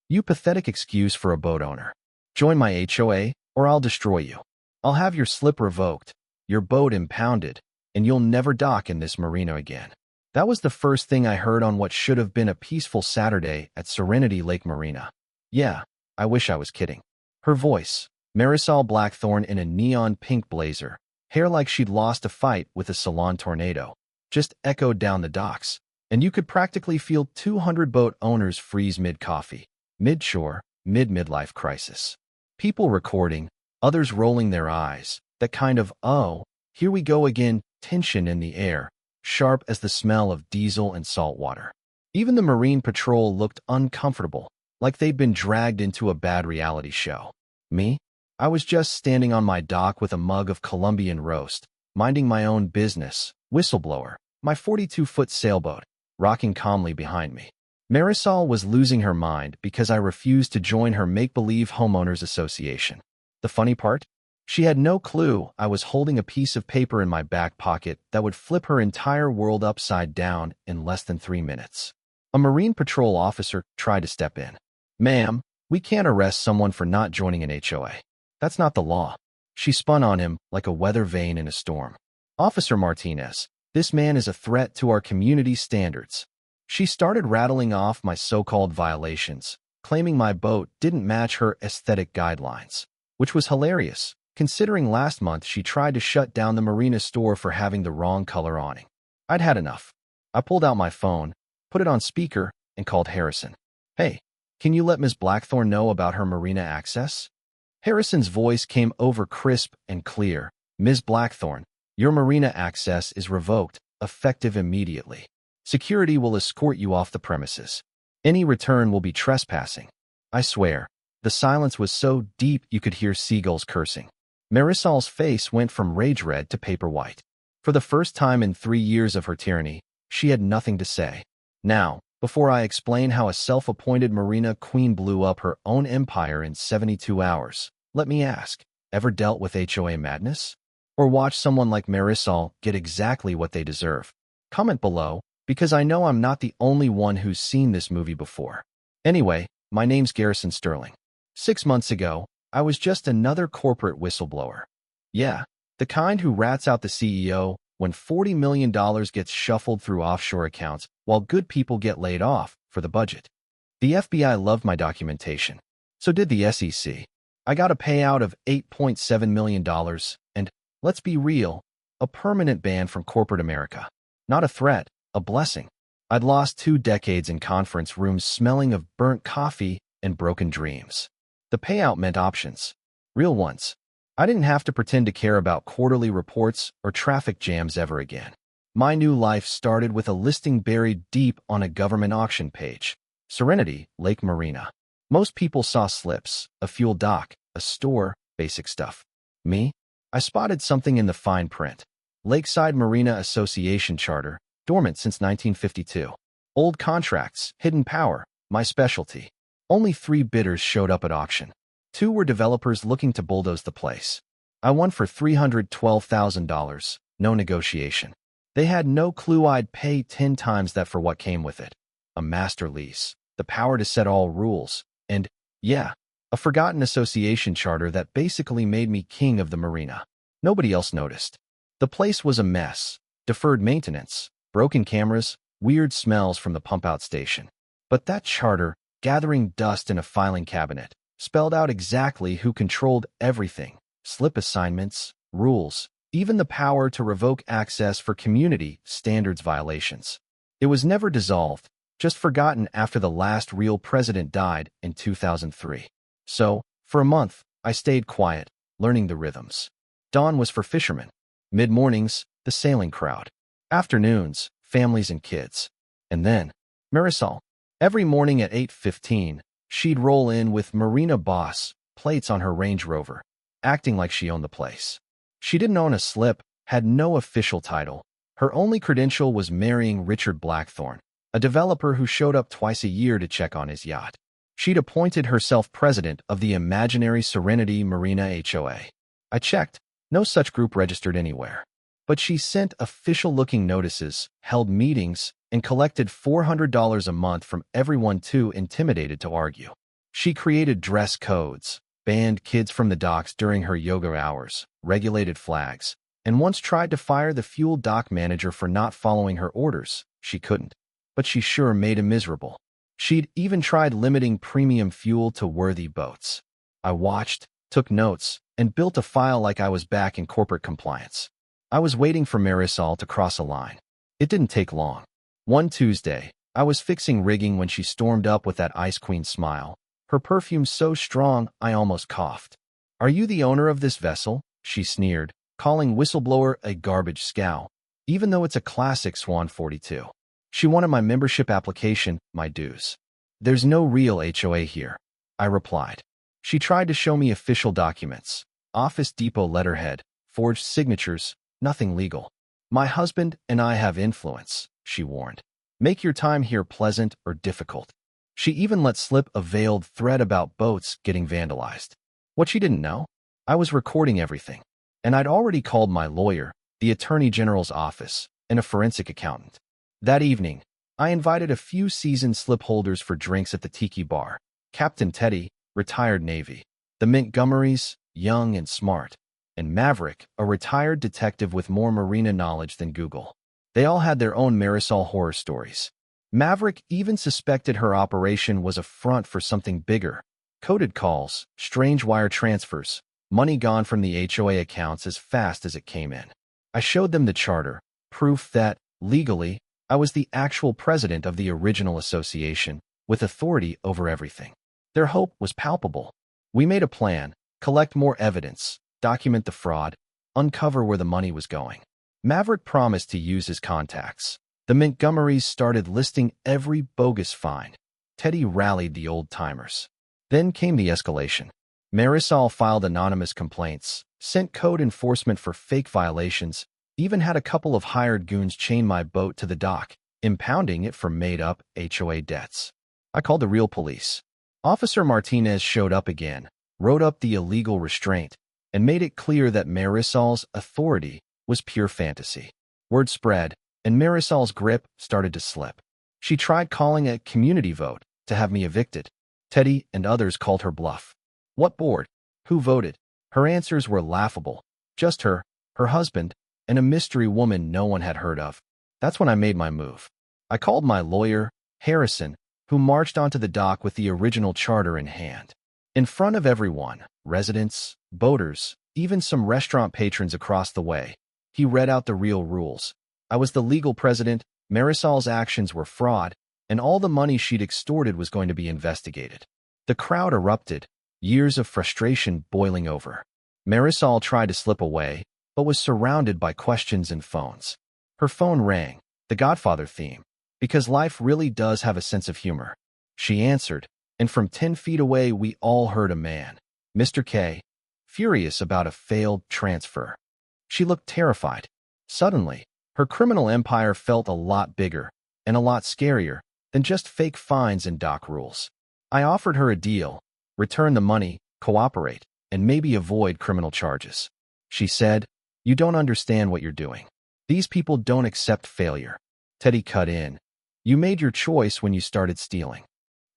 You pathetic excuse for a boat owner. Join my HOA, or I'll destroy you. I'll have your slip revoked, your boat impounded, and you'll never dock in this marina again. That was the first thing I heard on what should have been a peaceful Saturday at Serenity Lake Marina. Yeah, I wish I was kidding. Her voice, Marisol Blackthorne in a neon pink blazer, hair like she'd lost a fight with a salon tornado, just echoed down the docks, and you could practically feel 200 boat owners freeze mid-coffee, mid-shore, mid-midlife crisis. People recording, others rolling their eyes, that kind of, oh, here we go again, tension in the air, sharp as the smell of diesel and salt water. Even the Marine Patrol looked uncomfortable, like they'd been dragged into a bad reality show. Me? I was just standing on my dock with a mug of Colombian roast, minding my own business, whistleblower, my 42-foot sailboat, rocking calmly behind me. Marisol was losing her mind because I refused to join her make-believe homeowners association. The funny part? She had no clue I was holding a piece of paper in my back pocket that would flip her entire world upside down in less than 3 minutes. A Marine Patrol officer tried to step in. "Ma'am, we can't arrest someone for not joining an HOA. That's not the law." She spun on him like a weather vane in a storm. "Officer Martinez, this man is a threat to our community standards." She started rattling off my so-called violations, claiming my boat didn't match her aesthetic guidelines, which was hilarious, considering last month she tried to shut down the marina store for having the wrong color awning. I'd had enough. I pulled out my phone, put it on speaker, and called Harrison. "Hey, can you let Ms. Blackthorne know about her marina access?" Harrison's voice came over crisp and clear. "Ms. Blackthorne, your marina access is revoked, effective immediately. Security will escort you off the premises. Any return will be trespassing." I swear, the silence was so deep you could hear seagulls cursing. Marisol's face went from rage red to paper white. For the first time in 3 years of her tyranny, she had nothing to say. Now, before I explain how a self-appointed marina queen blew up her own empire in 72 hours, let me ask, ever dealt with HOA madness? Or watch someone like Marisol get exactly what they deserve? Comment below, because I know I'm not the only one who's seen this movie before. Anyway, my name's Garrison Sterling. 6 months ago, I was just another corporate whistleblower. Yeah, the kind who rats out the CEO when $40 million gets shuffled through offshore accounts while good people get laid off for the budget. The FBI loved my documentation. So did the SEC. I got a payout of $8.7 million and, let's be real, a permanent ban from corporate America. Not a threat, a blessing. I'd lost 2 decades in conference rooms smelling of burnt coffee and broken dreams. The payout meant options. Real ones. I didn't have to pretend to care about quarterly reports or traffic jams ever again. My new life started with a listing buried deep on a government auction page. Serenity Lake Marina. Most people saw slips, a fuel dock, a store, basic stuff. Me? I spotted something in the fine print. Lakeside Marina Association Charter, dormant since 1952. Old contracts, hidden power, my specialty. Only 3 bidders showed up at auction. 2 were developers looking to bulldoze the place. I won for $312,000, no negotiation. They had no clue I'd pay 10 times that for what came with it. A master lease, the power to set all rules, and, yeah, a forgotten association charter that basically made me king of the marina. Nobody else noticed. The place was a mess, deferred maintenance, broken cameras, weird smells from the pump-out station. But that charter, gathering dust in a filing cabinet, spelled out exactly who controlled everything: slip assignments, rules, even the power to revoke access for community standards violations. It was never dissolved, just forgotten after the last real president died in 2003. So, for a month, I stayed quiet, learning the rhythms. Dawn was for fishermen. Mid-mornings, the sailing crowd. Afternoons, families and kids. And then, Marisol. Every morning at 8:15, she'd roll in with Marina Boss plates on her Range Rover, acting like she owned the place. She didn't own a slip, had no official title. Her only credential was marrying Richard Blackthorne, a developer who showed up twice a year to check on his yacht. She'd appointed herself president of the imaginary Serenity Marina HOA. I checked, no such group registered anywhere. But she sent official-looking notices, held meetings, and collected $400 a month from everyone too intimidated to argue. She created dress codes, banned kids from the docks during her yoga hours, regulated flags, and once tried to fire the fuel dock manager for not following her orders. She couldn't, but she sure made him miserable. She'd even tried limiting premium fuel to worthy boats. I watched, took notes, and built a file like I was back in corporate compliance. I was waiting for Marisol to cross a line. It didn't take long. One Tuesday, I was fixing rigging when she stormed up with that Ice Queen smile, her perfume so strong I almost coughed. "Are you the owner of this vessel?" she sneered, calling whistleblower a garbage scow, even though it's a classic Swan 42. She wanted my membership application, my dues. "There's no real HOA here," I replied. She tried to show me official documents, Office Depot letterhead, forged signatures, nothing legal. "My husband and I have influence," she warned. "Make your time here pleasant or difficult." She even let slip a veiled threat about boats getting vandalized. What she didn't know? I was recording everything. And I'd already called my lawyer, the Attorney General's office, and a forensic accountant. That evening, I invited a few seasoned slip holders for drinks at the Tiki Bar. Captain Teddy, retired Navy, the Montgomerys, young and smart, and Maverick, a retired detective with more marina knowledge than Google. They all had their own Marisol horror stories. Maverick even suspected her operation was a front for something bigger. Coded calls, strange wire transfers, money gone from the HOA accounts as fast as it came in. I showed them the charter, proof that, legally, I was the actual president of the original association, with authority over everything. Their hope was palpable. We made a plan, collect more evidence, document the fraud, uncover where the money was going. Maverick promised to use his contacts. The Montgomerys started listing every bogus find. Teddy rallied the old-timers. Then came the escalation. Marisol filed anonymous complaints, sent code enforcement for fake violations, even had a couple of hired goons chain my boat to the dock, impounding it for made-up HOA debts. I called the real police. Officer Martinez showed up again, wrote up the illegal restraint, and made it clear that Marisol's authority was pure fantasy. Word spread, and Marisol's grip started to slip. She tried calling a community vote to have me evicted. Teddy and others called her bluff. What board? Who voted? Her answers were laughable. Just her husband, and a mystery woman no one had heard of. That's when I made my move. I called my lawyer, Harrison, who marched onto the dock with the original charter in hand. In front of everyone, residents, boaters, even some restaurant patrons across the way, he read out the real rules. I was the legal president, Marisol's actions were fraud, and all the money she'd extorted was going to be investigated. The crowd erupted, years of frustration boiling over. Marisol tried to slip away, but was surrounded by questions and phones. Her phone rang, the Godfather theme, because life really does have a sense of humor. She answered, and from 10 feet away we all heard a man, Mr. K, furious about a failed transfer. She looked terrified. Suddenly, her criminal empire felt a lot bigger and a lot scarier than just fake fines and dock rules. I offered her a deal, return the money, cooperate, and maybe avoid criminal charges. She said, "You don't understand what you're doing. These people don't accept failure." Teddy cut in. "You made your choice when you started stealing."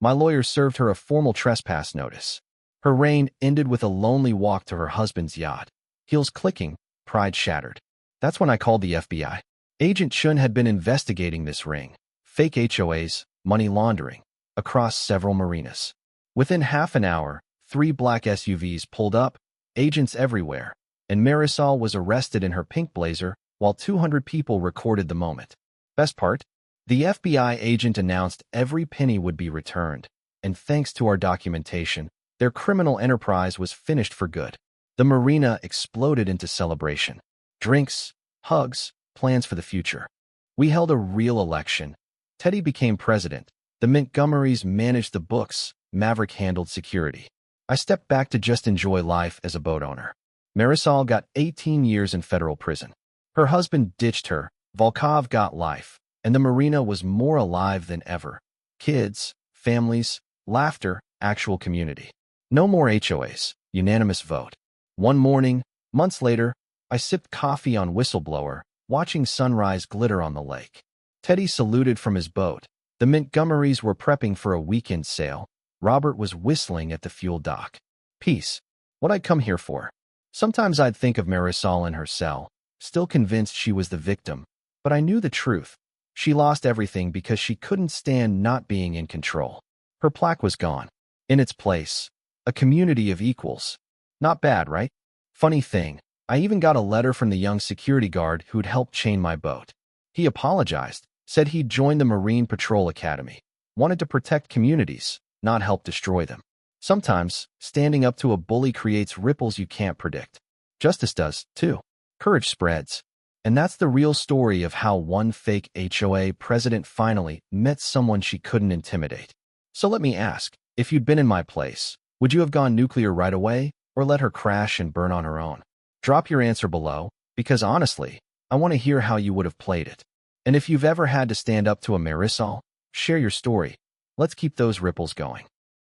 My lawyer served her a formal trespass notice. Her reign ended with a lonely walk to her husband's yacht. Heels clicking, pride shattered. That's when I called the FBI. Agent Chun had been investigating this ring, fake HOAs, money laundering, across several marinas. Within half an hour, 3 black SUVs pulled up, agents everywhere, and Marisol was arrested in her pink blazer while 200 people recorded the moment. Best part? The FBI agent announced every penny would be returned, and thanks to our documentation, their criminal enterprise was finished for good. The marina exploded into celebration. Drinks, hugs, plans for the future. We held a real election. Teddy became president. The Montgomerys managed the books. Maverick handled security. I stepped back to just enjoy life as a boat owner. Marisol got 18 years in federal prison. Her husband ditched her. Volkov got life, and the marina was more alive than ever. Kids, families, laughter, actual community. No more HOAs, unanimous vote. One morning, months later, I sipped coffee on Whistleblower, watching sunrise glitter on the lake. Teddy saluted from his boat. The Montgomerys were prepping for a weekend sail. Robert was whistling at the fuel dock. Peace. What I'd come here for. Sometimes I'd think of Marisol in her cell, still convinced she was the victim, but I knew the truth. She lost everything because she couldn't stand not being in control. Her plaque was gone. In its place, a community of equals. Not bad, right? Funny thing, I even got a letter from the young security guard who'd helped chain my boat. He apologized, said he'd joined the Marine Patrol Academy, wanted to protect communities, not help destroy them. Sometimes, standing up to a bully creates ripples you can't predict. Justice does, too. Courage spreads. And that's the real story of how one fake HOA president finally met someone she couldn't intimidate. So let me ask, if you'd been in my place, would you have gone nuclear right away, or let her crash and burn on her own? Drop your answer below, because honestly, I want to hear how you would have played it. And if you've ever had to stand up to a Marisol, share your story. Let's keep those ripples going.